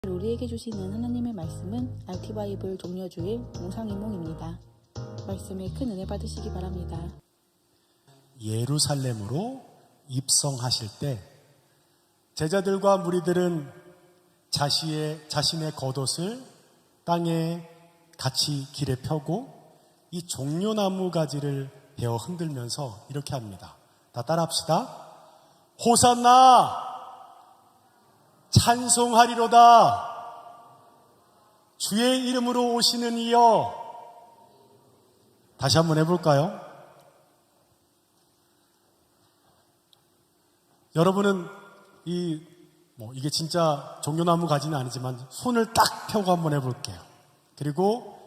우리에게 주시는 하나님의 말씀은 RT바이블 종려주일 몽상이몽입니다. 말씀에 큰 은혜 받으시기 바랍니다. 예루살렘으로 입성하실 때 제자들과 무리들은 자신의 겉옷을 땅에 같이 길에 펴고 이 종려나무 가지를 베어 흔들면서 이렇게 합니다. 다 따라합시다. 호산나 찬송하리로다. 주의 이름으로 오시는 이여. 다시 한번 해볼까요? 여러분은 이게 진짜 종려나무 가지는 아니지만 손을 딱 펴고 한번 해볼게요. 그리고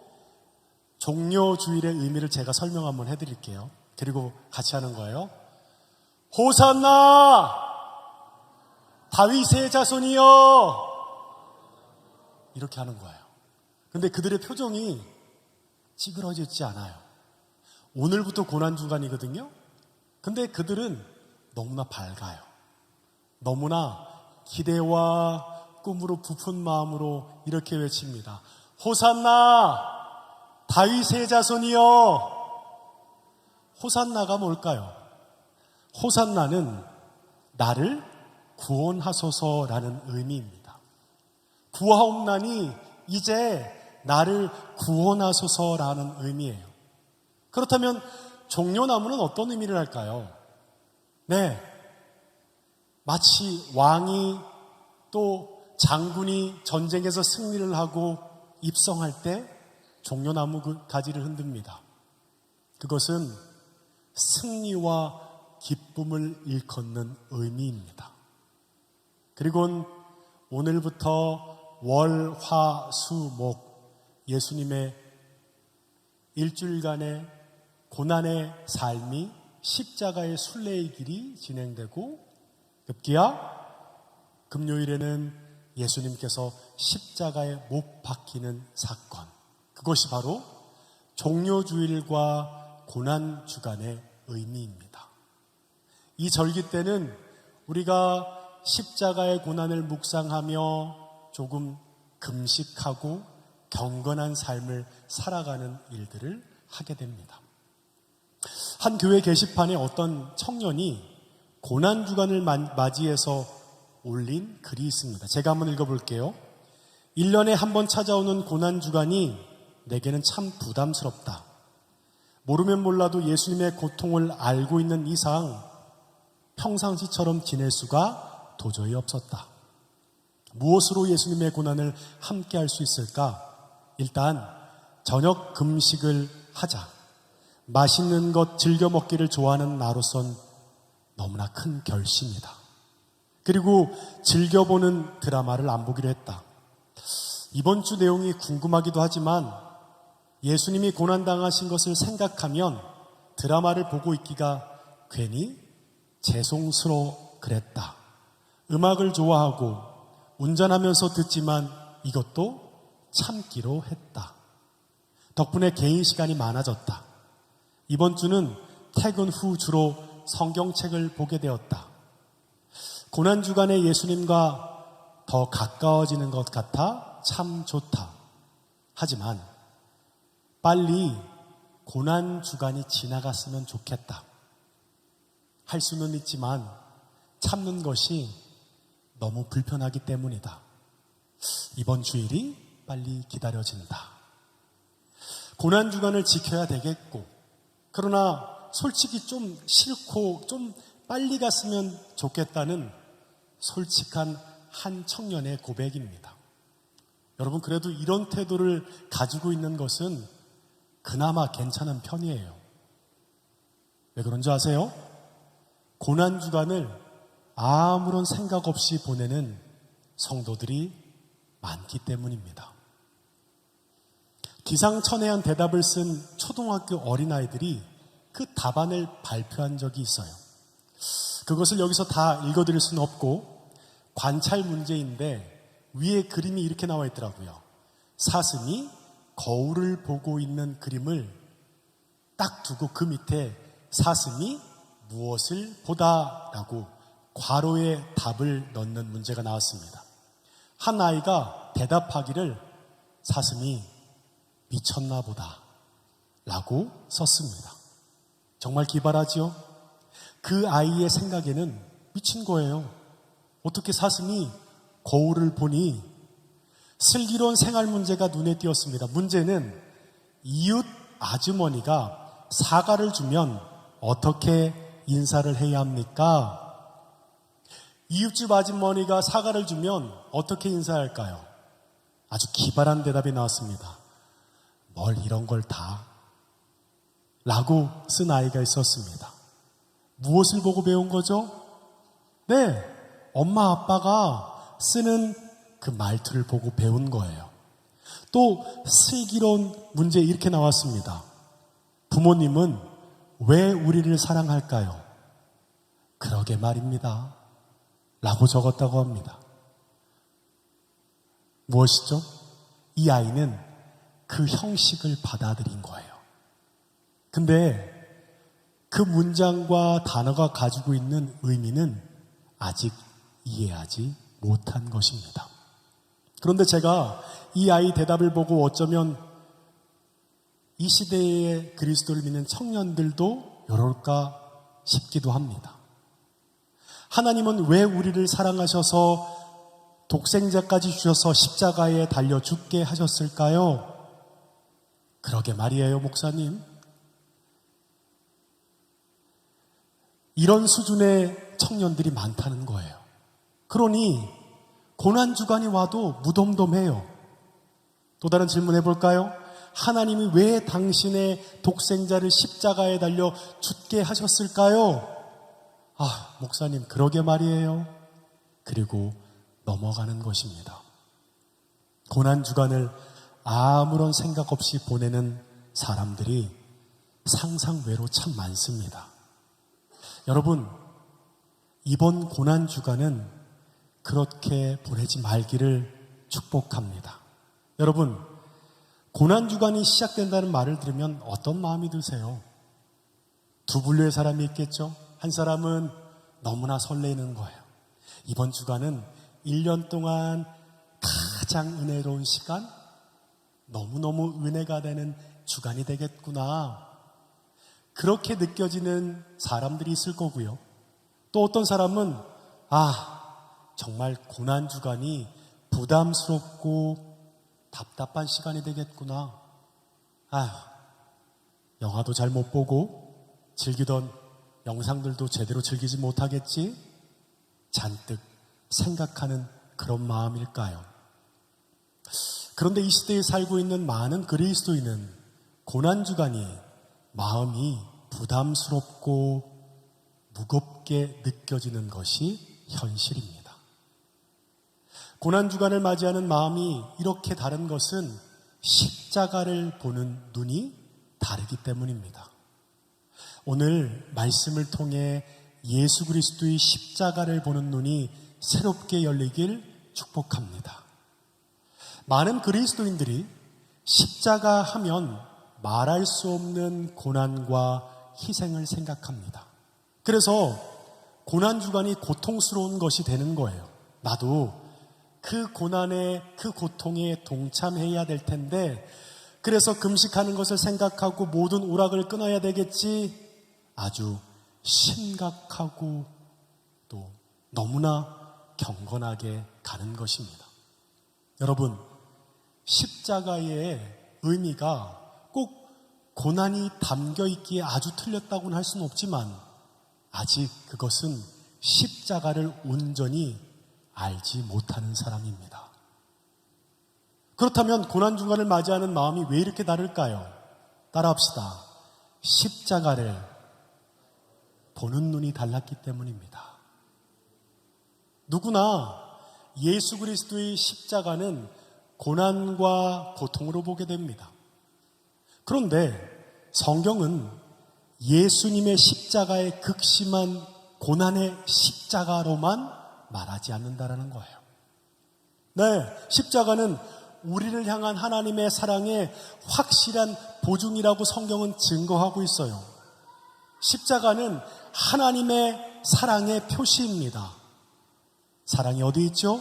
종려주일의 의미를 제가 설명 한번 해드릴게요. 그리고 같이 하는 거예요. 호산나 다윗의 자손이여. 이렇게 하는 거예요. 근데 그들의 표정이 찌그러지지 않아요. 오늘부터 고난주간이거든요. 근데 그들은 너무나 밝아요. 너무나 기대와 꿈으로 부푼 마음으로 이렇게 외칩니다. 호산나 다윗의 자손이여. 호산나가 뭘까요? 호산나는 나를 구원하소서라는 의미입니다. 구하옵나니 이제 나를 구원하소서라는 의미예요. 그렇다면 종려나무는 어떤 의미를 할까요? 네, 마치 왕이 또 장군이 전쟁에서 승리를 하고 입성할 때 종려나무 가지를 흔듭니다. 그것은 승리와 기쁨을 일컫는 의미입니다. 그리고 오늘부터 월, 화, 수, 목 예수님의 일주일간의 고난의 삶이 십자가의 순례의 길이 진행되고 급기야 금요일에는 예수님께서 십자가에 못 박히는 사건, 그것이 바로 종려주일과 고난주간의 의미입니다. 이 절기 때는 우리가 십자가의 고난을 묵상하며 조금 금식하고 경건한 삶을 살아가는 일들을 하게 됩니다. 한 교회 게시판에 어떤 청년이 고난주간을 맞이해서 올린 글이 있습니다. 제가 한번 읽어볼게요. 1년에 한 번 찾아오는 고난주간이 내게는 참 부담스럽다. 모르면 몰라도 예수님의 고통을 알고 있는 이상 평상시처럼 지낼 수가 도저히 없었다. 무엇으로 예수님의 고난을 함께 할 수 있을까? 일단 저녁 금식을 하자. 맛있는 것 즐겨 먹기를 좋아하는 나로선 너무나 큰 결심이다. 그리고 즐겨보는 드라마를 안 보기로 했다. 이번 주 내용이 궁금하기도 하지만 예수님이 고난당하신 것을 생각하면 드라마를 보고 있기가 괜히 죄송스러워 그랬다. 음악을 좋아하고 운전하면서 듣지만 이것도 참기로 했다. 덕분에 개인 시간이 많아졌다. 이번 주는 퇴근 후 주로 성경책을 보게 되었다. 고난주간에 예수님과 더 가까워지는 것 같아 참 좋다. 하지만 빨리 고난주간이 지나갔으면 좋겠다. 할 수는 있지만 참는 것이 너무 불편하기 때문이다. 이번 주일이 빨리 기다려진다. 고난주간을 지켜야 되겠고, 그러나 솔직히 좀 싫고 좀 빨리 갔으면 좋겠다는 솔직한 한 청년의 고백입니다. 여러분, 그래도 이런 태도를 가지고 있는 것은 그나마 괜찮은 편이에요. 왜 그런지 아세요? 고난주간을 아무런 생각 없이 보내는 성도들이 많기 때문입니다. 기상천외한 대답을 쓴 초등학교 어린아이들이 그 답안을 발표한 적이 있어요. 그것을 여기서 다 읽어드릴 수는 없고 관찰 문제인데 위에 그림이 이렇게 나와 있더라고요. 사슴이 거울을 보고 있는 그림을 딱 두고 그 밑에 사슴이 무엇을 보다라고 괄호에 답을 넣는 문제가 나왔습니다. 한 아이가 대답하기를 사슴이 미쳤나 보다 라고 썼습니다. 정말 기발하지요? 그 아이의 생각에는 미친 거예요. 어떻게 사슴이 거울을 보니 슬기로운 생활 문제가 눈에 띄었습니다. 문제는 이웃 아주머니가 사과를 주면 어떻게 인사를 해야 합니까? 이웃집 아주머니가 사과를 주면 어떻게 인사할까요? 아주 기발한 대답이 나왔습니다. 뭘 이런 걸 다? 라고 쓴 아이가 있었습니다. 무엇을 보고 배운 거죠? 네, 엄마 아빠가 쓰는 그 말투를 보고 배운 거예요. 또 슬기로운 문제 이렇게 나왔습니다. 부모님은 왜 우리를 사랑할까요? 그러게 말입니다. 라고 적었다고 합니다. 무엇이죠? 이 아이는 그 형식을 받아들인 거예요. 근데 그 문장과 단어가 가지고 있는 의미는 아직 이해하지 못한 것입니다. 그런데 제가 이 아이 대답을 보고 어쩌면 이 시대의 그리스도를 믿는 청년들도 이럴까 싶기도 합니다. 하나님은 왜 우리를 사랑하셔서 독생자까지 주셔서 십자가에 달려 죽게 하셨을까요? 그러게 말이에요, 목사님. 이런 수준의 청년들이 많다는 거예요. 그러니 고난주간이 와도 무덤덤해요. 또 다른 질문 해볼까요? 하나님이 왜 당신의 독생자를 십자가에 달려 죽게 하셨을까요? 아, 목사님, 그러게 말이에요. 그리고 넘어가는 것입니다. 고난주간을 아무런 생각 없이 보내는 사람들이 상상외로 참 많습니다. 여러분, 이번 고난주간은 그렇게 보내지 말기를 축복합니다. 여러분, 고난주간이 시작된다는 말을 들으면 어떤 마음이 드세요? 두 분류의 사람이 있겠죠? 한 사람은 너무나 설레는 거예요. 이번 주간은 1년 동안 가장 은혜로운 시간, 너무너무 은혜가 되는 주간이 되겠구나. 그렇게 느껴지는 사람들이 있을 거고요. 또 어떤 사람은 정말 고난주간이 부담스럽고 답답한 시간이 되겠구나. 영화도 잘 못 보고 즐기던 영상들도 제대로 즐기지 못하겠지? 잔뜩 생각하는 그런 마음일까요? 그런데 이 시대에 살고 있는 많은 그리스도인은 고난주간이 마음이 부담스럽고 무겁게 느껴지는 것이 현실입니다. 고난주간을 맞이하는 마음이 이렇게 다른 것은 십자가를 보는 눈이 다르기 때문입니다. 오늘 말씀을 통해 예수 그리스도의 십자가를 보는 눈이 새롭게 열리길 축복합니다. 많은 그리스도인들이 십자가 하면 말할 수 없는 고난과 희생을 생각합니다. 그래서 고난주간이 고통스러운 것이 되는 거예요. 나도 그 고난에, 그 고통에 동참해야 될 텐데, 그래서 금식하는 것을 생각하고 모든 오락을 끊어야 되겠지. 아주 심각하고 또 너무나 경건하게 가는 것입니다. 여러분, 십자가의 의미가 꼭 고난이 담겨 있기에 아주 틀렸다고는 할 수는 없지만 아직 그것은 십자가를 온전히 알지 못하는 사람입니다. 그렇다면 고난주간을 맞이하는 마음이 왜 이렇게 다를까요? 따라합시다. 십자가를 보는 눈이 달랐기 때문입니다. 누구나 예수 그리스도의 십자가는 고난과 고통으로 보게 됩니다. 그런데 성경은 예수님의 십자가의 극심한 고난의 십자가로만 말하지 않는다라는 거예요. 네, 십자가는 우리를 향한 하나님의 사랑의 확실한 보증이라고 성경은 증거하고 있어요. 십자가는 하나님의 사랑의 표시입니다. 사랑이 어디 있죠?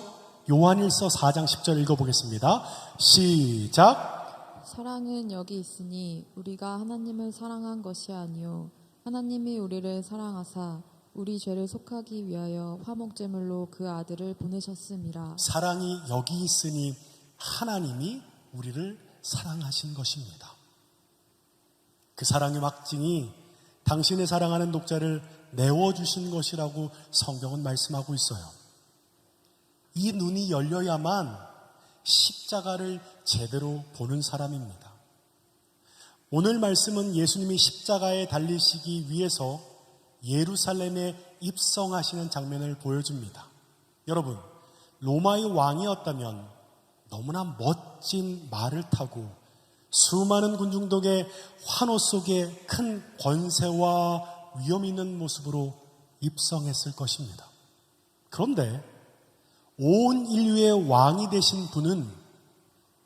요한일서 4장 10절 읽어보겠습니다. 시작. 사랑은 여기 있으니 우리가 하나님을 사랑한 것이 아니요 하나님이 우리를 사랑하사 우리 죄를 속하기 위하여 화목제물로 그 아들을 보내셨음이라. 사랑이 여기 있으니 하나님이 우리를 사랑하신 것입니다. 그 사랑의 확증이 당신의 사랑하는 독자를 내어주신 것이라고 성경은 말씀하고 있어요. 이 눈이 열려야만 십자가를 제대로 보는 사람입니다. 오늘 말씀은 예수님이 십자가에 달리시기 위해서 예루살렘에 입성하시는 장면을 보여줍니다. 여러분, 로마의 왕이었다면 너무나 멋진 말을 타고 수많은 군중덕의 환호 속에 큰 권세와 위험 있는 모습으로 입성했을 것입니다. 그런데 온 인류의 왕이 되신 분은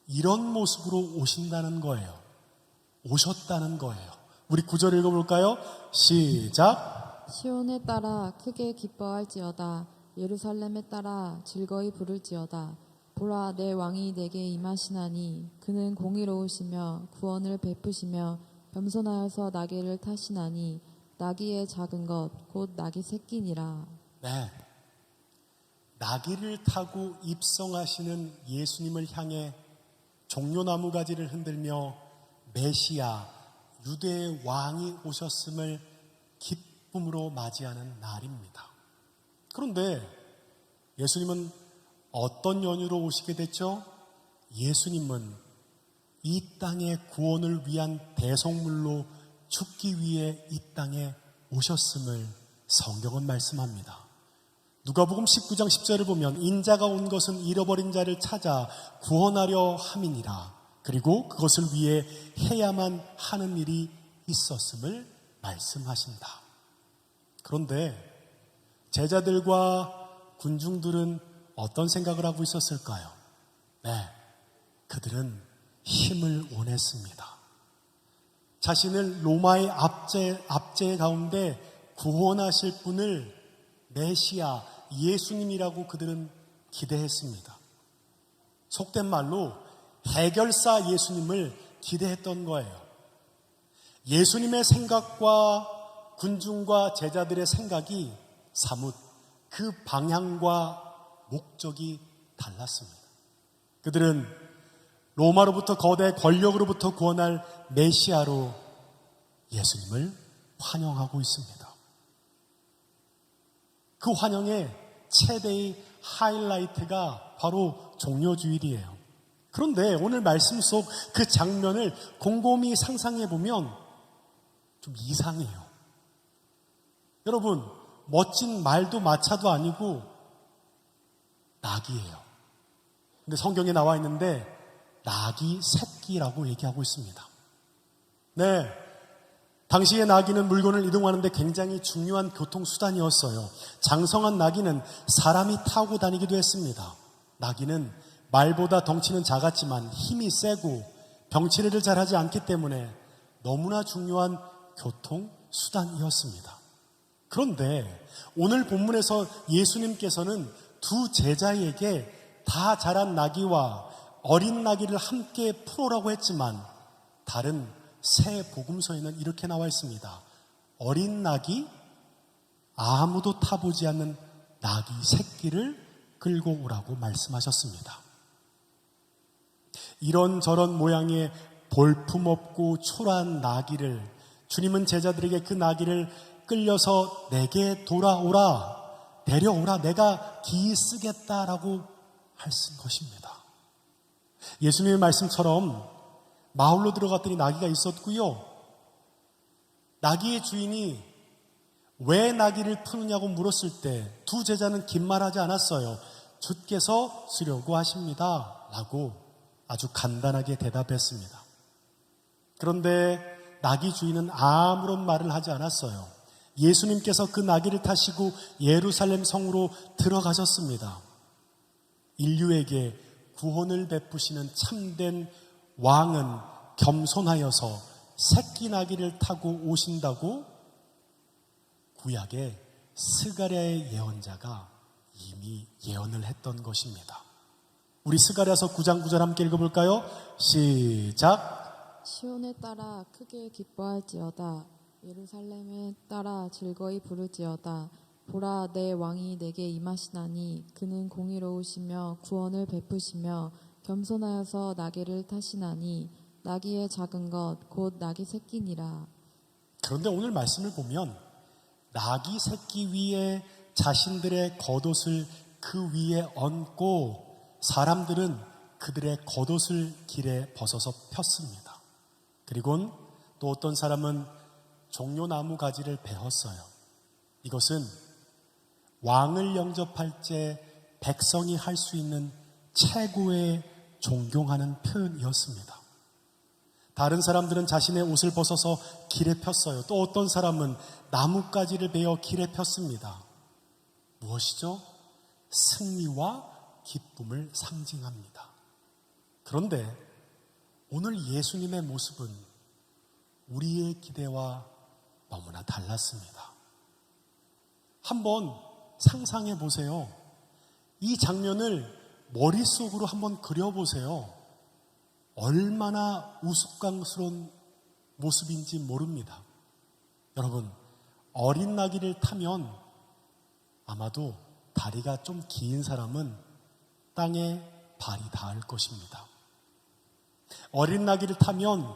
이런 모습으로 오신다는 거예요. 오셨다는 거예요. 우리 9절 읽어볼까요? 시작. 시온에 따라 크게 기뻐할지어다. 예루살렘에 따라 즐거이 부를지어다. 보라, 내 왕이 내게 임하시나니 그는 공의로우시며 구원을 베푸시며 겸손하여서 나귀를 타시나니 나귀의 작은 것 곧 나귀 새끼니라. 네, 나귀를 타고 입성하시는 예수님을 향해 종려나무 가지를 흔들며 메시아, 유대의 왕이 오셨음을 기쁨으로 맞이하는 날입니다. 그런데 예수님은 어떤 연유로 오시게 됐죠? 예수님은 이 땅의 구원을 위한 대성물로 죽기 위해 이 땅에 오셨음을 성경은 말씀합니다. 누가복음 19장 10절을 보면 인자가 온 것은 잃어버린 자를 찾아 구원하려 함이니라. 그리고 그것을 위해 해야만 하는 일이 있었음을 말씀하신다. 그런데 제자들과 군중들은 어떤 생각을 하고 있었을까요? 네, 그들은 힘을 원했습니다. 자신을 로마의 압제 가운데 구원하실 분을 메시아, 예수님이라고 그들은 기대했습니다. 속된 말로 해결사 예수님을 기대했던 거예요. 예수님의 생각과 군중과 제자들의 생각이 사뭇 그 방향과 목적이 달랐습니다. 그들은 로마로부터 거대 권력으로부터 구원할 메시아로 예수님을 환영하고 있습니다. 그 환영의 최대의 하이라이트가 바로 종려주일이에요. 그런데 오늘 말씀 속 그 장면을 곰곰이 상상해 보면 좀 이상해요. 여러분, 멋진 말도 마차도 아니고 낙이에요. 근데 성경에 나와 있는데 낙이 새끼라고 얘기하고 있습니다. 네, 당시의 나귀는 물건을 이동하는데 굉장히 중요한 교통수단이었어요. 장성한 나귀는 사람이 타고 다니기도 했습니다. 나귀는 말보다 덩치는 작았지만 힘이 세고 병치레를 잘하지 않기 때문에 너무나 중요한 교통수단이었습니다. 그런데 오늘 본문에서 예수님께서는 두 제자에게 다 자란 나귀와 어린 나귀를 함께 풀어라고 했지만 다른 새 복음서에는 이렇게 나와 있습니다. 어린 나귀, 아무도 타보지 않는 나귀 새끼를 끌고 오라고 말씀하셨습니다. 이런저런 모양의 볼품없고 초라한 나귀를 주님은 제자들에게 그 나귀를 끌려서 내게 돌아오라, 데려오라, 내가 기 쓰겠다라고 하신 것입니다. 예수님의 말씀처럼 마을로 들어갔더니 나귀가 있었고요. 나귀의 주인이 왜 나귀를 푸느냐고 물었을 때 두 제자는 긴 말하지 않았어요. 주께서 쓰려고 하십니다 라고 아주 간단하게 대답했습니다. 그런데 나귀 주인은 아무런 말을 하지 않았어요. 예수님께서 그 나귀를 타시고 예루살렘 성으로 들어가셨습니다. 인류에게 구원을 베푸시는 참된 왕은 겸손하여서 새끼 나귀를 타고 오신다고 구약의 스가랴의 예언자가 이미 예언을 했던 것입니다. 우리 스가랴서 9장 9절 함께 읽어볼까요? 시작. 시온에 따라 크게 기뻐할지어다. 예루살렘에 따라 즐거이 부를지어다. 보라, 내 왕이 내게 임하시나니 그는 공의로우시며 구원을 베푸시며 겸손하여서 나귀를 타시나니 나귀의 작은 것 곧 나귀 새끼니라. 그런데 오늘 말씀을 보면 나귀 새끼 위에 자신들의 겉옷을 그 위에 얹고 사람들은 그들의 겉옷을 길에 벗어서 폈습니다. 그리고는 또 어떤 사람은 종려나무 가지를 베었어요. 이것은 왕을 영접할 때 백성이 할 수 있는 최고의 존경하는 표현이었습니다. 다른 사람들은 자신의 옷을 벗어서 길에 폈어요. 또 어떤 사람은 나뭇가지를 베어 길에 폈습니다. 무엇이죠? 승리와 기쁨을 상징합니다. 그런데 오늘 예수님의 모습은 우리의 기대와 너무나 달랐습니다. 한번 상상해 보세요. 이 장면을 머릿속으로 한번 그려보세요. 얼마나 우스꽝스러운 모습인지 모릅니다. 여러분, 어린 나귀를 타면 아마도 다리가 좀 긴 사람은 땅에 발이 닿을 것입니다. 어린 나귀를 타면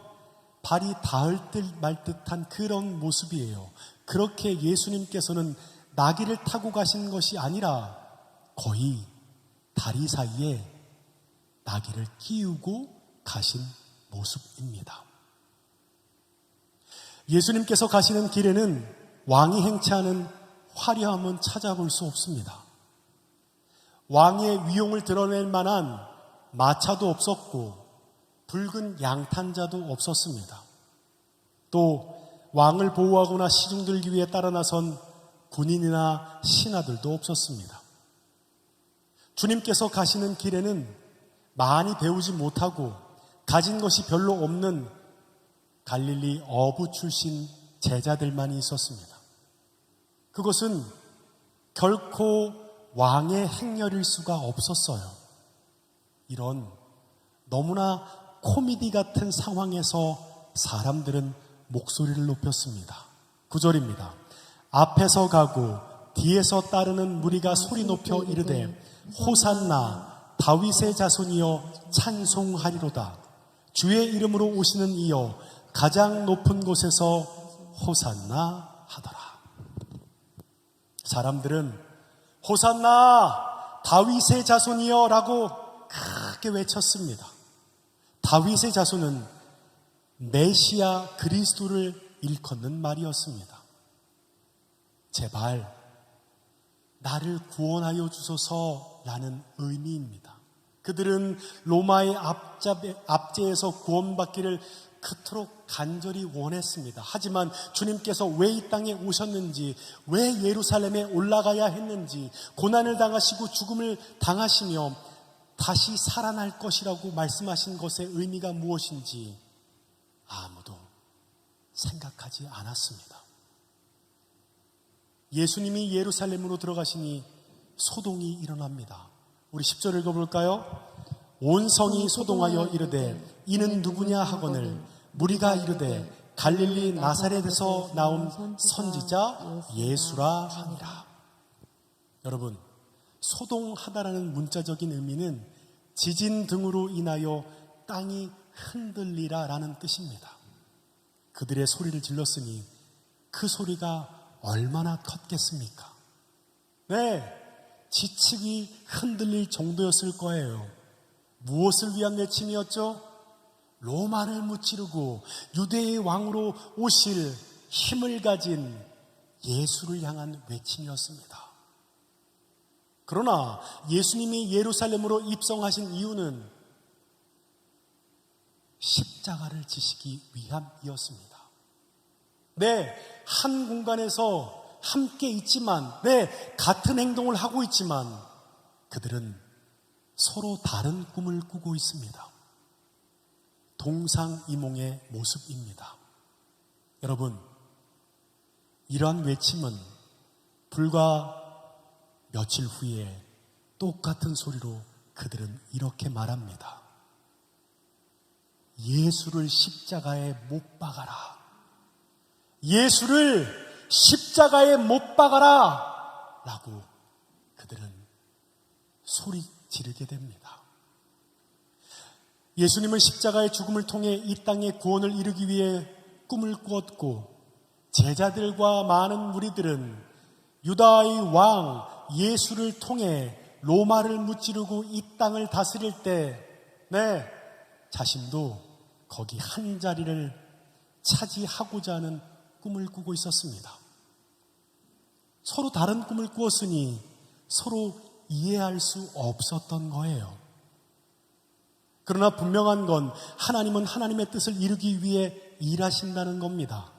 발이 닿을 듯 말 듯한 그런 모습이에요. 그렇게 예수님께서는 나귀를 타고 가신 것이 아니라 거의 다리 사이에 나귀를 끼우고 가신 모습입니다. 예수님께서 가시는 길에는 왕이 행차하는 화려함은 찾아볼 수 없습니다. 왕의 위용을 드러낼 만한 마차도 없었고 붉은 양탄자도 없었습니다. 또 왕을 보호하거나 시중 들기 위해 따라 나선 군인이나 신하들도 없었습니다. 주님께서 가시는 길에는 많이 배우지 못하고 가진 것이 별로 없는 갈릴리 어부 출신 제자들만이 있었습니다. 그것은 결코 왕의 행렬일 수가 없었어요. 이런 너무나 코미디 같은 상황에서 사람들은 목소리를 높였습니다. 9절입니다. 앞에서 가고 뒤에서 따르는 무리가 소리 높여 이르되 호산나 다윗의 자손이여 찬송하리로다. 주의 이름으로 오시는 이여 가장 높은 곳에서 호산나 하더라. 사람들은 호산나 다윗의 자손이여 라고 크게 외쳤습니다. 다윗의 자손은 메시아 그리스도를 일컫는 말이었습니다. 제발 나를 구원하여 주소서라는 의미입니다. 그들은 로마의 압제에서 구원받기를 그토록 간절히 원했습니다. 하지만 주님께서 왜 이 땅에 오셨는지, 왜 예루살렘에 올라가야 했는지, 고난을 당하시고 죽음을 당하시며 다시 살아날 것이라고 말씀하신 것의 의미가 무엇인지 아무도 생각하지 않았습니다. 예수님이 예루살렘으로 들어가시니 소동이 일어납니다. 우리 10절 읽어볼까요? 온 성이 소동하여 이르되 이는 누구냐 하거늘 무리가 이르되 갈릴리 나사렛에서 나온 선지자 예수라 하니라. 여러분, 소동하다라는 문자적인 의미는 지진 등으로 인하여 땅이 흔들리라 라는 뜻입니다. 그들의 소리를 질렀으니 그 소리가 얼마나 컸겠습니까? 네, 지측이 흔들릴 정도였을 거예요. 무엇을 위한 외침이었죠? 로마를 무찌르고 유대의 왕으로 오실 힘을 가진 예수를 향한 외침이었습니다. 그러나 예수님이 예루살렘으로 입성하신 이유는 십자가를 지시기 위함이었습니다. 네, 한 공간에서 함께 있지만, 네, 같은 행동을 하고 있지만 그들은 서로 다른 꿈을 꾸고 있습니다. 동상이몽의 모습입니다. 여러분, 이러한 외침은 불과 며칠 후에 똑같은 소리로 그들은 이렇게 말합니다. 예수를 십자가에 못 박아라. 예수를 십자가에 못 박아라. 라고 그들은 소리 지르게 됩니다. 예수님은 십자가의 죽음을 통해 이 땅의 구원을 이루기 위해 꿈을 꾸었고, 제자들과 많은 무리들은 유다의 왕 예수를 통해 로마를 무찌르고 이 땅을 다스릴 때, 자신도 거기 한 자리를 차지하고자 하는 꿈을 꾸고 있었습니다. 서로 다른 꿈을 꾸었으니 서로 이해할 수 없었던 거예요. 그러나 분명한 건 하나님은 하나님의 뜻을 이루기 위해 일하신다는 겁니다.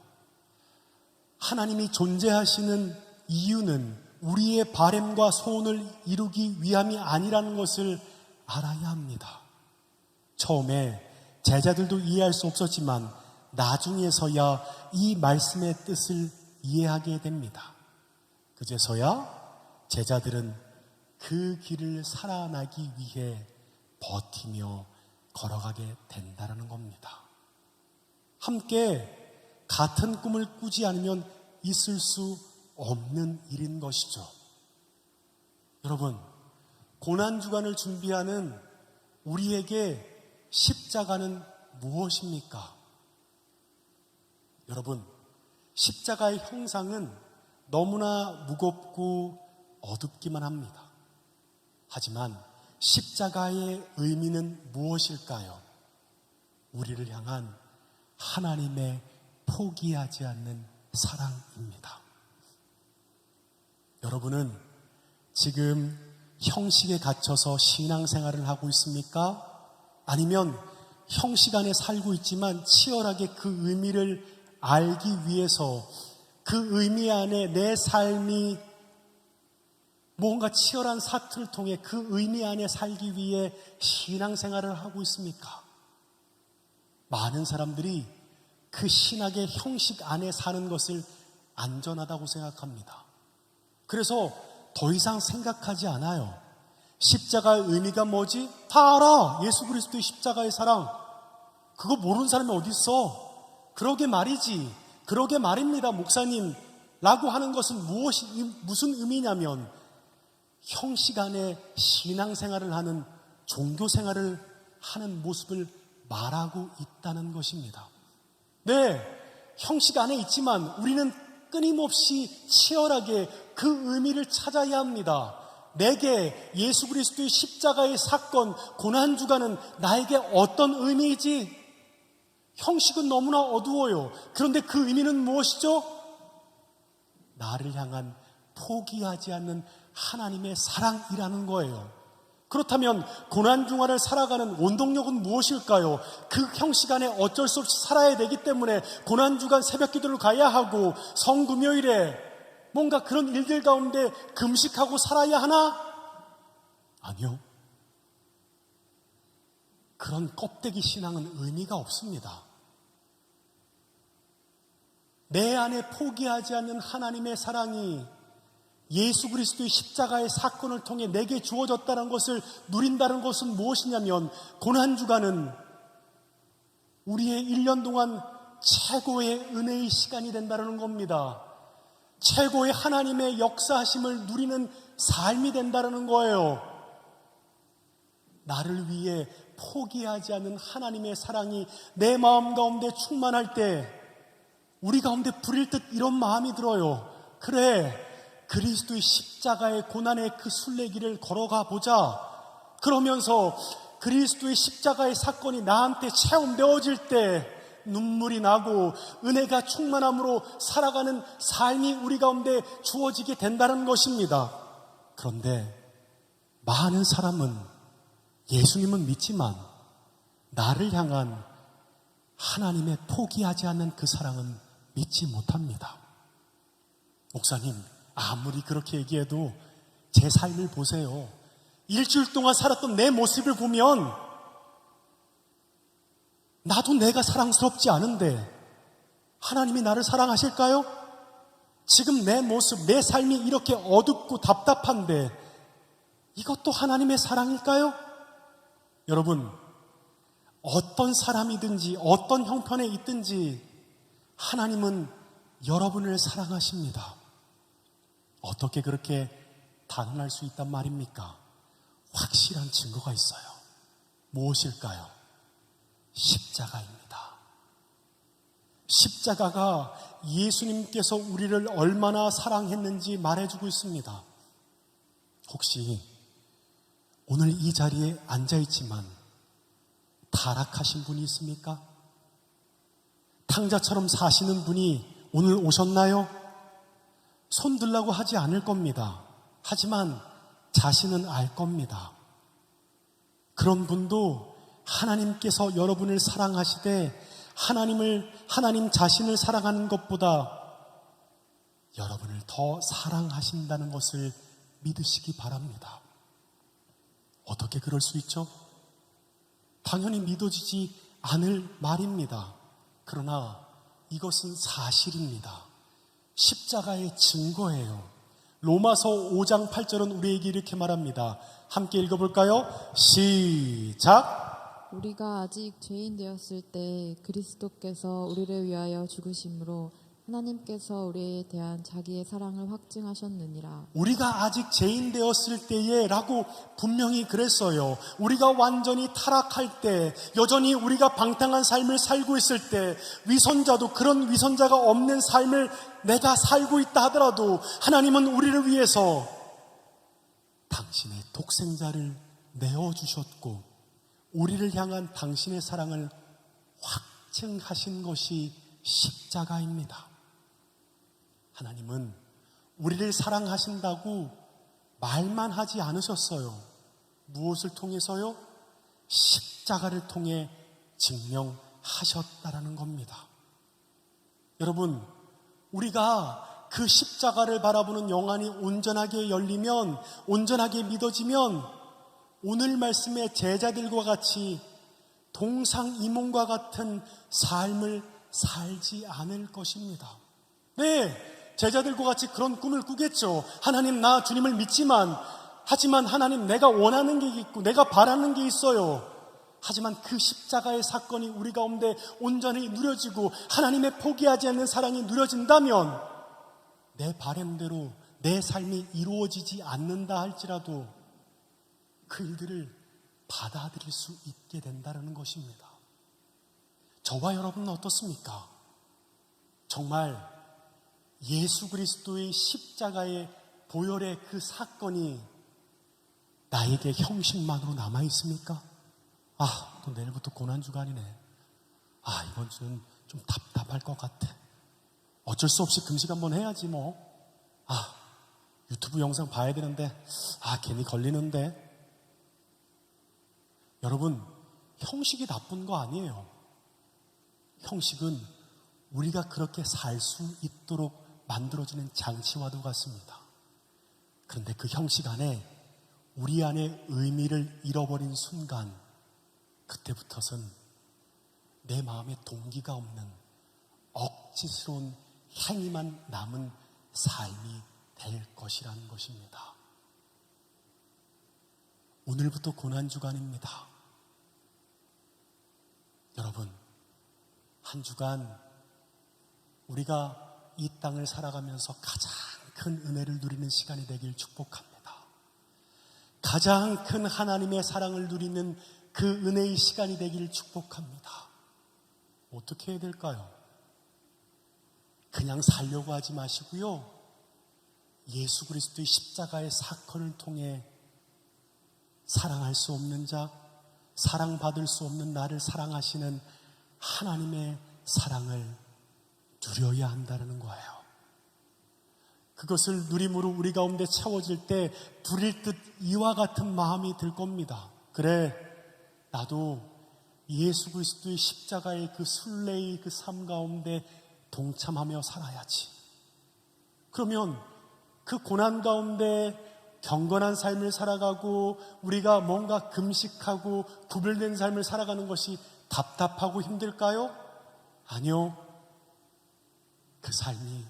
하나님이 존재하시는 이유는 우리의 바램과 소원을 이루기 위함이 아니라는 것을 알아야 합니다. 처음에 제자들도 이해할 수 없었지만 나중에서야 이 말씀의 뜻을 이해하게 됩니다. 그제서야 제자들은 그 길을 살아나기 위해 버티며 걸어가게 된다는 겁니다. 함께 같은 꿈을 꾸지 않으면 있을 수 없는 일인 것이죠. 여러분, 고난주간을 준비하는 우리에게 십자가는 무엇입니까? 여러분, 십자가의 형상은 너무나 무겁고 어둡기만 합니다. 하지만 십자가의 의미는 무엇일까요? 우리를 향한 하나님의 포기하지 않는 사랑입니다. 여러분은 지금 형식에 갇혀서 신앙생활을 하고 있습니까? 아니면 형식 안에 살고 있지만 치열하게 그 의미를 알기 위해서 그 의미 안에 내 삶이 뭔가 치열한 사투를 통해 그 의미 안에 살기 위해 신앙생활을 하고 있습니까? 많은 사람들이 그 신학의 형식 안에 사는 것을 안전하다고 생각합니다. 그래서 더 이상 생각하지 않아요. 십자가의 의미가 뭐지? 다 알아. 예수 그리스도의 십자가의 사랑. 그거 모르는 사람이 어디 있어? 그러게 말이지. 그러게 말입니다, 목사님. 라고 하는 것은 무슨 의미냐면 형식 안에 신앙생활을 하는 종교생활을 하는 모습을 말하고 있다는 것입니다. 형식 안에 있지만 우리는 끊임없이 치열하게 그 의미를 찾아야 합니다. 내게 예수 그리스도의 십자가의 사건, 고난주간은 나에게 어떤 의미이지? 형식은 너무나 어두워요. 그런데 그 의미는 무엇이죠? 나를 향한 포기하지 않는 하나님의 사랑이라는 거예요. 그렇다면 고난중간을 살아가는 원동력은 무엇일까요? 그 형식 안에 어쩔 수 없이 살아야 되기 때문에 고난주간 새벽기도를 가야 하고 성금요일에 뭔가 그런 일들 가운데 금식하고 살아야 하나? 아니요. 그런 껍데기 신앙은 의미가 없습니다. 내 안에 포기하지 않는 하나님의 사랑이 예수 그리스도의 십자가의 사건을 통해 내게 주어졌다는 것을 누린다는 것은 무엇이냐면 고난주간은 우리의 1년 동안 최고의 은혜의 시간이 된다는 겁니다. 최고의 하나님의 역사하심을 누리는 삶이 된다는 거예요. 나를 위해 포기하지 않는 하나님의 사랑이 내 마음 가운데 충만할 때 우리 가운데 부릴 듯 이런 마음이 들어요. 그래, 그리스도의 십자가의 고난의 그 순례길을 걸어가 보자. 그러면서 그리스도의 십자가의 사건이 나한테 체험되어질 때 눈물이 나고 은혜가 충만함으로 살아가는 삶이 우리 가운데 주어지게 된다는 것입니다. 그런데 많은 사람은 예수님은 믿지만 나를 향한 하나님의 포기하지 않는 그 사랑은 믿지 못합니다. 목사님, 아무리 그렇게 얘기해도 제 삶을 보세요. 일주일 동안 살았던 내 모습을 보면 나도 내가 사랑스럽지 않은데 하나님이 나를 사랑하실까요? 지금 내 모습, 내 삶이 이렇게 어둡고 답답한데 이것도 하나님의 사랑일까요? 여러분, 어떤 사람이든지 어떤 형편에 있든지 하나님은 여러분을 사랑하십니다. 어떻게 그렇게 단언할 수 있단 말입니까? 확실한 증거가 있어요. 무엇일까요? 십자가입니다. 십자가가 예수님께서 우리를 얼마나 사랑했는지 말해주고 있습니다. 혹시 오늘 이 자리에 앉아있지만 타락하신 분이 있습니까? 탕자처럼 사시는 분이 오늘 오셨나요? 손 들라고 하지 않을 겁니다. 하지만 자신은 알 겁니다. 그런 분도 하나님께서 여러분을 사랑하시되 하나님 자신을 사랑하는 것보다 여러분을 더 사랑하신다는 것을 믿으시기 바랍니다. 어떻게 그럴 수 있죠? 당연히 믿어지지 않을 말입니다. 그러나 이것은 사실입니다. 십자가의 증거예요. 로마서 5장 8절은 우리에게 이렇게 말합니다. 함께 읽어볼까요? 시작! 우리가 아직 죄인 되었을 때 그리스도께서 우리를 위하여 죽으심으로 하나님께서 우리에 대한 자기의 사랑을 확증하셨느니라. 우리가 아직 죄인 되었을 때에 라고 분명히 그랬어요. 우리가 완전히 타락할 때, 여전히 우리가 방탕한 삶을 살고 있을 때, 위선자도 그런 위선자가 없는 삶을 내가 살고 있다 하더라도 하나님은 우리를 위해서 당신의 독생자를 내어주셨고 우리를 향한 당신의 사랑을 확증하신 것이 십자가입니다. 하나님은 우리를 사랑하신다고 말만 하지 않으셨어요. 무엇을 통해서요? 십자가를 통해 증명하셨다라는 겁니다. 여러분, 우리가 그 십자가를 바라보는 영안이 온전하게 열리면, 온전하게 믿어지면 오늘 말씀의 제자들과 같이 동상이몽과 같은 삶을 살지 않을 것입니다. 네, 제자들과 같이 그런 꿈을 꾸겠죠. 하나님, 나 주님을 믿지만, 하지만 하나님, 내가 원하는 게 있고 내가 바라는 게 있어요. 하지만 그 십자가의 사건이 우리 가운데 온전히 누려지고 하나님의 포기하지 않는 사랑이 누려진다면 내 바람대로 내 삶이 이루어지지 않는다 할지라도 그 일들을 받아들일 수 있게 된다는 것입니다. 저와 여러분은 어떻습니까? 정말 예수 그리스도의 십자가의 보혈의 그 사건이 나에게 형식만으로 남아있습니까? 또 내일부터 고난주간이네. 이번 주는 좀 답답할 것 같아. 어쩔 수 없이 금식 한번 해야지 뭐. 유튜브 영상 봐야 되는데 괜히 걸리는데. 여러분, 형식이 나쁜 거 아니에요. 형식은 우리가 그렇게 살 수 있도록 만들어지는 장치와도 같습니다. 그런데 그 형식 안에 우리 안에 의미를 잃어버린 순간, 그때부터는 내 마음에 동기가 없는 억지스러운 행위만 남은 삶이 될 것이라는 것입니다. 오늘부터 고난주간입니다. 여러분, 한 주간 우리가 이 땅을 살아가면서 가장 큰 은혜를 누리는 시간이 되길 축복합니다. 가장 큰 하나님의 사랑을 누리는 그 은혜의 시간이 되길 축복합니다. 어떻게 해야 될까요? 그냥 살려고 하지 마시고요. 예수 그리스도의 십자가의 사건을 통해 사랑할 수 없는 자, 사랑받을 수 없는 나를 사랑하시는 하나님의 사랑을 누려야 한다는 거예요. 그것을 누림으로 우리 가운데 채워질 때 불일 듯 이와 같은 마음이 들 겁니다. 그래, 나도 예수 그리스도의 십자가의 그 순례의 그 삶 가운데 동참하며 살아야지. 그러면 그 고난 가운데 경건한 삶을 살아가고 우리가 뭔가 금식하고 구별된 삶을 살아가는 것이 답답하고 힘들까요? 아니요. 그 삶이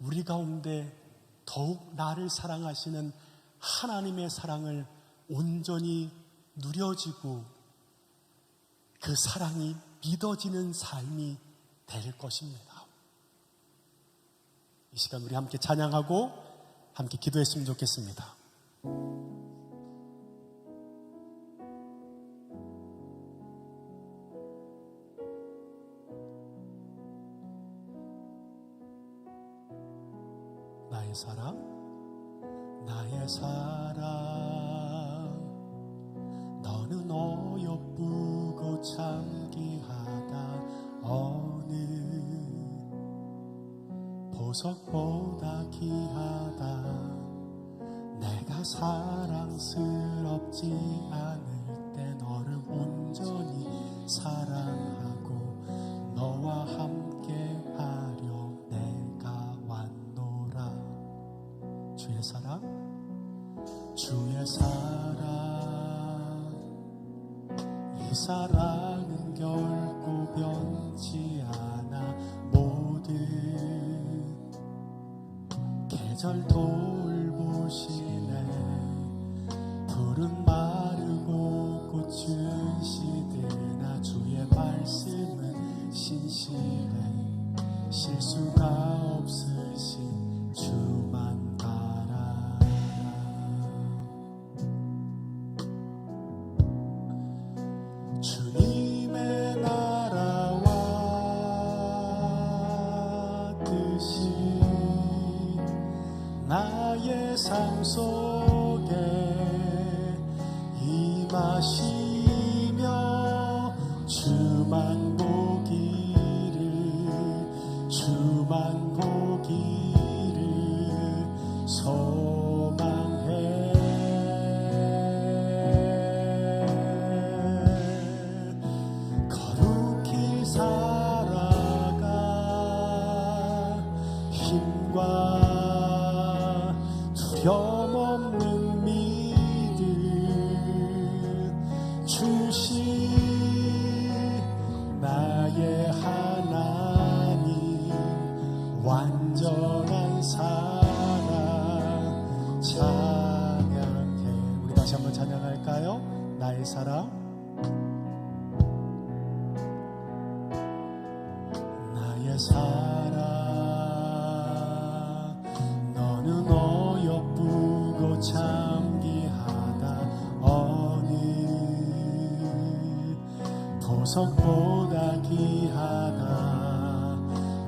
우리 가운데 더욱 나를 사랑하시는 하나님의 사랑을 온전히 누려지고 그 사랑이 믿어지는 삶이 될 것입니다. 이 시간 우리 함께 찬양하고 함께 기도했으면 좋겠습니다. 나의 사랑, 나의 사랑, 너는 어여쁘고 참기하다. 어느 보석보다 귀하다. 내가 사랑스럽지 않을 때 너를 온전히 사랑하고 너와 함께하려 내가 왔노라. 주의 사랑, 주의 사랑, 이 사랑은 결코 변치 않아. 모든 계절 돌보시네. 푸른 마르고 꽃은 시드나 주의 말씀은 신실해. 실수가 없으신 주만 바라라. 주님의 나라와 뜻이 나의 삶 속에 임하시며 주만 보기를, 주만 보기를 소망해. 거룩히 살아가 힘과 두려움 없는 믿음 주신 나의 하나님, 완전한 사랑 찬양해. 우리 다시 한번 찬양할까요? 나의 사랑, 나의 사랑, 너는 어여쁘고 참기하다. 어느 보석보다 귀하다.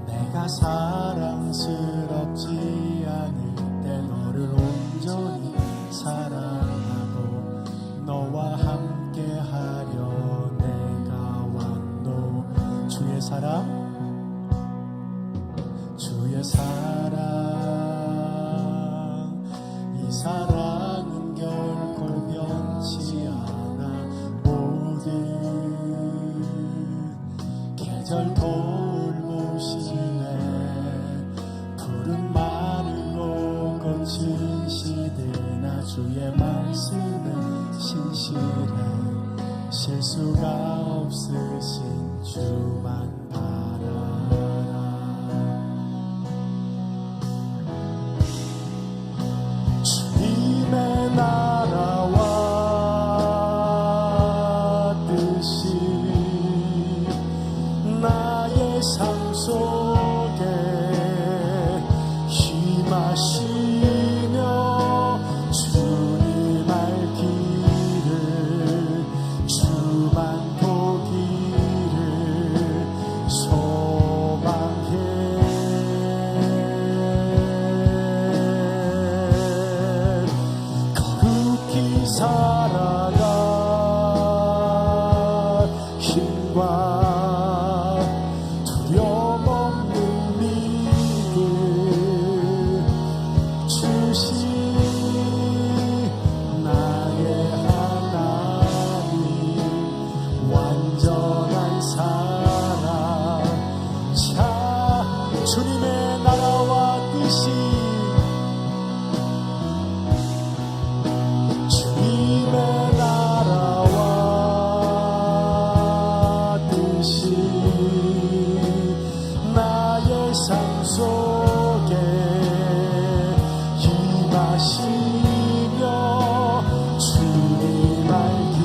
내가 사랑스럽지 않을 때 너를 온전히 사랑하고 너와 함께하려 내가 왔노. 주의 사랑, 주의 사랑, 이 사랑은 결코 변치 않아. 모든 계절 돌보시네. 푸른 마르고 꽃은 시드나 주의 말씀은 신실해. 실수가 없으신 주만 바라라. 주님의 나라와 뜻이 나의 삶 속에 힘하시며 주님 알기를, 주만 보기를 소망해. 거룩히 살아가 힘과 두려움 없는 믿음 주신 나의 하나님, 완전한 사랑. 자, 주님의 나라와 뜻이, 주님의 나라와 뜻이 나의 삶 속에 임하시며 주님 알기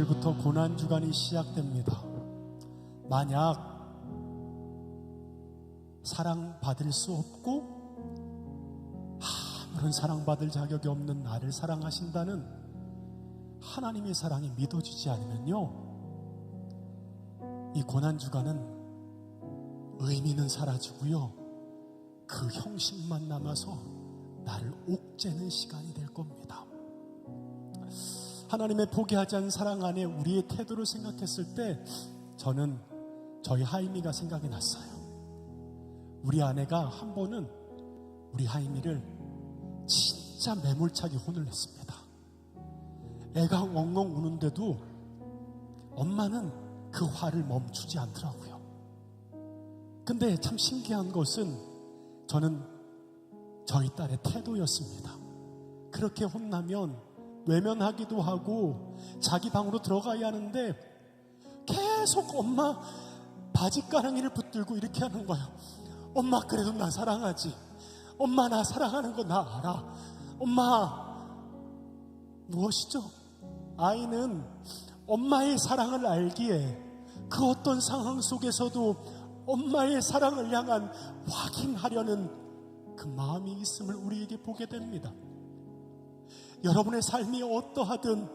오늘부터 고난주간이 시작됩니다. 만약 사랑받을 수 없고 아무런 사랑받을 자격이 없는 나를 사랑하신다는 하나님의 사랑이 믿어지지 않으면요, 이 고난주간은 의미는 사라지고요, 그 형식만 남아서 나를 옥죄는 시간이 될 겁니다. 하나님의 포기하지 않은 사랑 안에 우리의 태도를 생각했을 때 저는 저희 하임이가 생각이 났어요. 우리 아내가 한 번은 우리 하임이를 진짜 매몰차게 혼을 냈습니다. 애가 엉엉 우는데도 엄마는 그 화를 멈추지 않더라고요. 근데 참 신기한 것은 저는 저희 딸의 태도였습니다. 그렇게 혼나면 외면하기도 하고 자기 방으로 들어가야 하는데 계속 엄마 바지가랑이를 붙들고 이렇게 하는 거예요. 엄마 그래도 나 사랑하지. 엄마 나 사랑하는 거 나 알아. 엄마. 무엇이죠? 아이는 엄마의 사랑을 알기에 그 어떤 상황 속에서도 엄마의 사랑을 향한 확인하려는 그 마음이 있음을 우리에게 보게 됩니다. 여러분의 삶이 어떠하든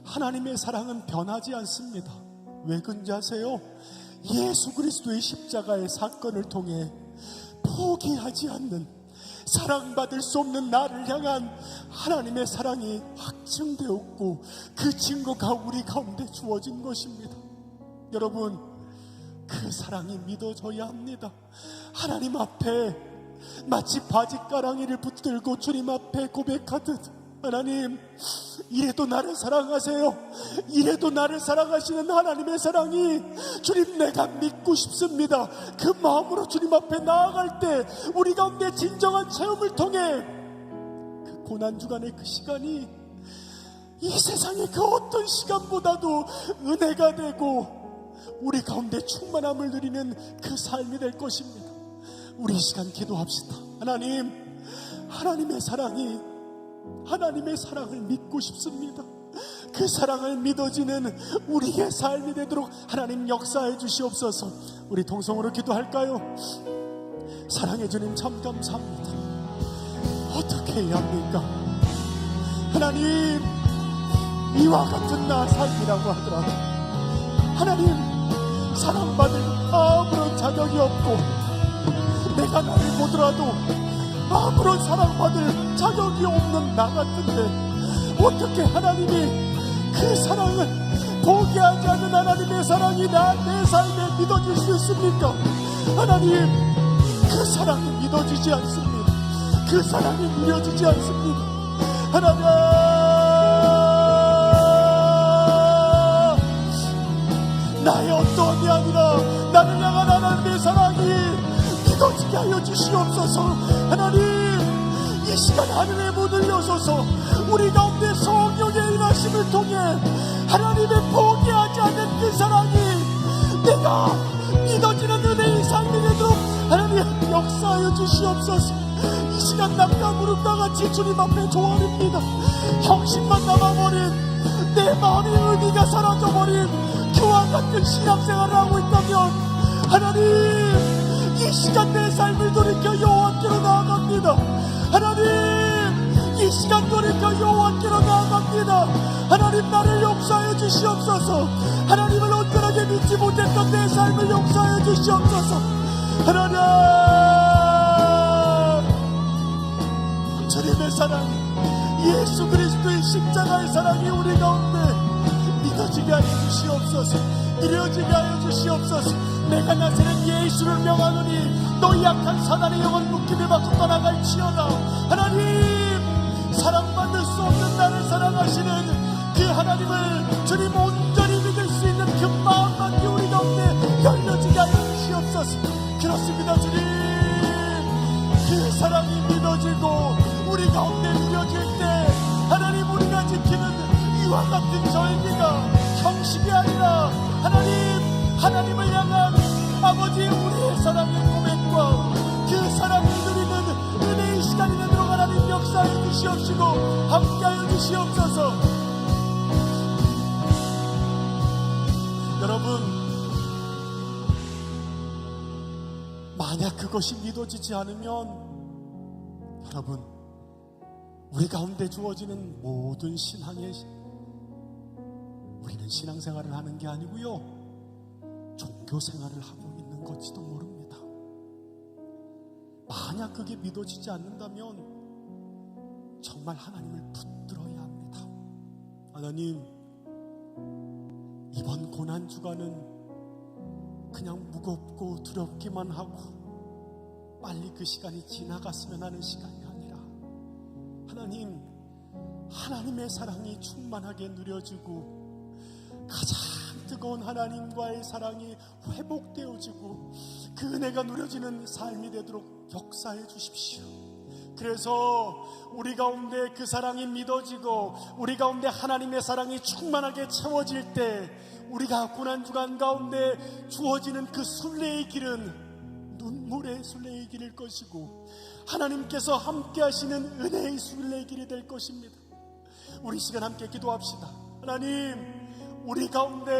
하나님의 사랑은 변하지 않습니다. 왜 그런지 아세요? 예수 그리스도의 십자가의 사건을 통해 포기하지 않는, 사랑받을 수 없는 나를 향한 하나님의 사랑이 확증되었고 그 증거가 우리 가운데 주어진 것입니다. 여러분, 그 사랑이 믿어져야 합니다. 하나님 앞에 마치 바지가랑이를 붙들고 주님 앞에 고백하듯, 하나님, 이래도 나를 사랑하세요. 이래도 나를 사랑하시는 하나님의 사랑이, 주님 내가 믿고 싶습니다. 그 마음으로 주님 앞에 나아갈 때 우리 가운데 진정한 체험을 통해 그 고난주간의 그 시간이 이 세상의 그 어떤 시간보다도 은혜가 되고 우리 가운데 충만함을 누리는 그 삶이 될 것입니다. 우리 이 시간 기도합시다. 하나님, 하나님의 사랑을 믿고 싶습니다. 그 사랑을 믿어지는 우리의 삶이 되도록 하나님 역사해 주시옵소서. 우리 동성으로 기도할까요? 사랑해 주님 참 감사합니다. 어떻게 해야 합니까? 하나님, 이와 같은 나 삶이라고 하더라도 하나님, 사랑받을 아무런 자격이 없고 내가 나를 보더라도 아무런 사랑받을 자격이 없는 나 같은데 어떻게 하나님이 그 사랑을, 포기하지 않는 하나님의 사랑이 내 삶에 믿어질 수 있습니까? 하나님, 그 사랑이 믿어지지 않습니다. 그 사랑이 누려지지 않습니다. 하나님, 나의 어떠함이 아니라 나를 향한 하나님의 사랑이 믿어지게 하여 주시옵소서. 하나님, 이 시간 하늘에 문을 여소서 우리 가운데 성령의 일하심을 통해 하나님의 포기하지 않는 그 사랑이 내가 믿어지는 은혜의 삶이 되도록 하나님 역사하여 주시옵소서. 이 시간 남과 무릎과 같이 주님 앞에 조아립니다. 형식만 남아버린 내 마음의 의미가 사라져버린 그와 같은 신앙생활을 하고 있다면 하나님, 이 시간 내 삶을 돌이켜 여호와께로 나아갑니다. 하나님, 이 시간 돌이켜 여호와께로 나아갑니다. 하나님, 나를 용서하여 주시옵소서. 하나님을 온전하게 믿지 못했던 내 삶을 용서하여 주시옵소서. 하나님, 주님의 사랑, 예수 그리스도의 십자가의 사랑이 우리 가운데 믿어지게 하여 주시옵소서. 이루어지게 하여 주시옵소서. 내가 나서는 예수를 명하노니 너희 약한 사단의 영혼 묶임을 받고 떠나갈지어다. 하나님, 사랑받을 수 없는 나를 사랑하시는 그 하나님을 주님 온전히 믿을 수 있는 그 마음만 우리 가운데 열려지게 하여 주시옵소서. 그렇습니다. 주님, 그 사랑이 믿어지고 우리 가운데 누려질 때 하나님, 우리가 지키는 이와 같은 절기가 형식이 아니라 하나님을 향한 아버지의 우리의 사랑의 고백과 그 사랑을 누리는 은혜의 시간이 되도록 하나님 역사해 주시옵시고 함께하여 주시옵소서. 만약 그것이 믿어지지 않으면 여러분, 우리 가운데 주어지는 모든 우리는 신앙생활을 하는 게 아니고요, 종교생활을 하고 있는 것지도 모릅니다. 만약 그게 믿어지지 않는다면 정말 하나님을 붙들어야 합니다. 하나님, 이번 고난주간은 그냥 무겁고 두렵기만 하고 빨리 그 시간이 지나갔으면 하는 시간이 아니라, 하나님, 하나님의 사랑이 충만하게 누려지고 가장 뜨거운 하나님과의 사랑이 회복되어지고 그 은혜가 누려지는 삶이 되도록 역사해 주십시오. 그래서 우리 가운데 그 사랑이 믿어지고 우리 가운데 하나님의 사랑이 충만하게 채워질 때 우리가 고난주간 가운데 주어지는 그 순례의 길은 눈물의 순례의 길일 것이고 하나님께서 함께 하시는 은혜의 순례의 길이 될 것입니다. 우리 시간 함께 기도합시다. 하나님, 우리 가운데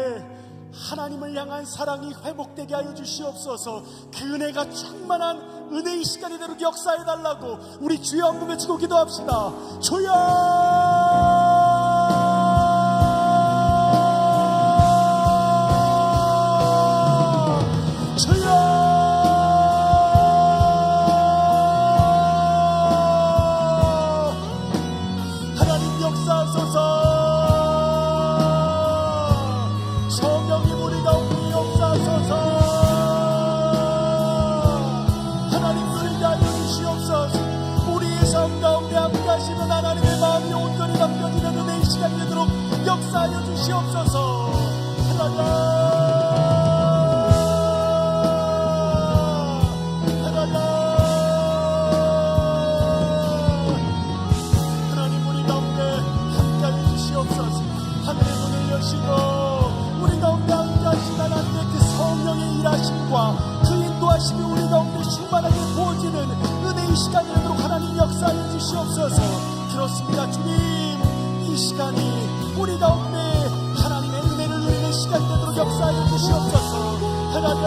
하나님을 향한 사랑이 회복되게 하여 주시옵소서. 그 은혜가 충만한 은혜의 시간이 되도록 역사해 달라고 우리 주여 한번 외치고 기도합시다. 주여! 역사하여 주시옵소서. 하나님, 우리 가운데 함께하여 주시옵소서. 하늘의 문을 여시고 우리 가운데 함께하신 하나님의 그 성령의 일하심과 그 인도하심이 우리 가운데 충만하게 부어지는 은혜의 시간이 되도록 하나님 역사하여 주시옵소서. 그렇습니다. 주님, 이 시간이 우리 가운데 하나님의 은혜를 누리는 시간이 되도록 역사하여 주시옵소서. 하나님,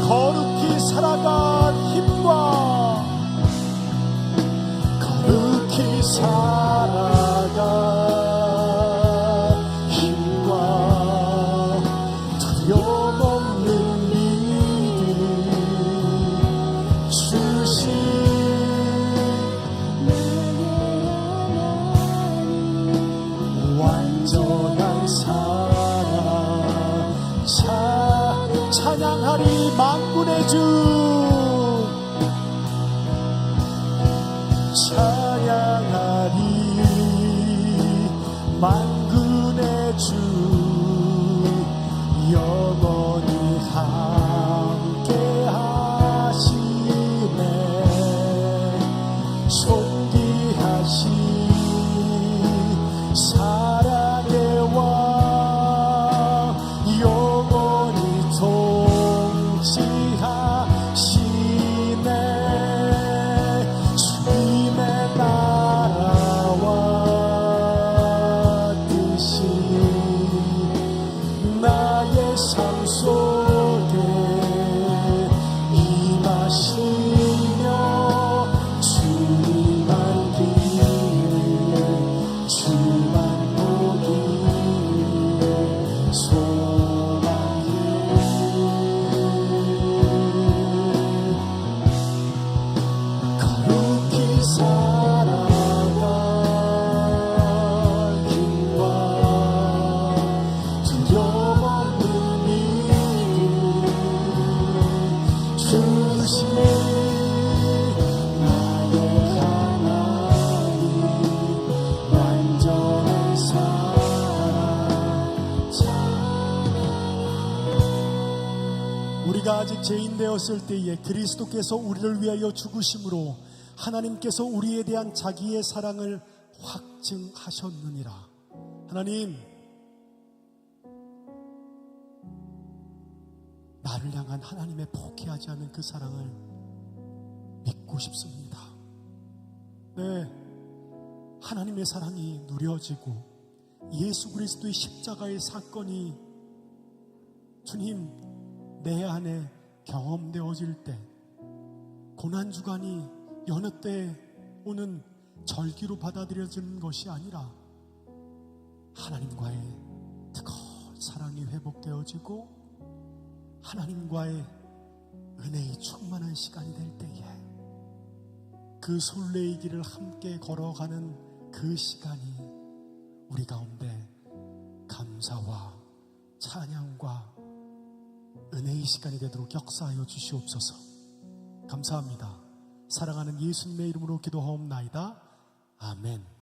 거룩히 살아갈 힘과 거룩히 살아갈 힘과 두려움 없는 믿음 주신 완전한 사랑 찬양하리 만군의 주, 찬양하리 만군의 주, 영원히 함께 하시네. 존귀하신 사랑의 왕, 영원히 통치하시네. 주님의 나라와 뜻이 나의 삶 속에 임하시며 주만 길을 주만 보기를 소망해. 거룩히 살아갈 힘과 우리가 아직 죄인 되었을 때에 그리스도께서 우리를 위하여 죽으심으로 하나님께서 우리에 대한 자기의 사랑을 확증하셨느니라. 하나님, 나를 향한 하나님의 포기하지 않은 그 사랑을 믿고 싶습니다. 네, 하나님의 사랑이 누려지고 예수 그리스도의 십자가의 사건이 주님 내 안에 경험되어질 때, 고난주간이 여느 때 오는 절기로 받아들여지는 것이 아니라 하나님과의 뜨거운 사랑이 회복되어지고 하나님과의 은혜의 충만한 시간이 될 때에 그 순례의 길을 함께 걸어가는 그 시간이 우리 가운데 감사와 찬양과 은혜의 시간이 되도록 역사하여 주시옵소서. 감사합니다. 사랑하는 예수님의 이름으로 기도하옵나이다. 아멘.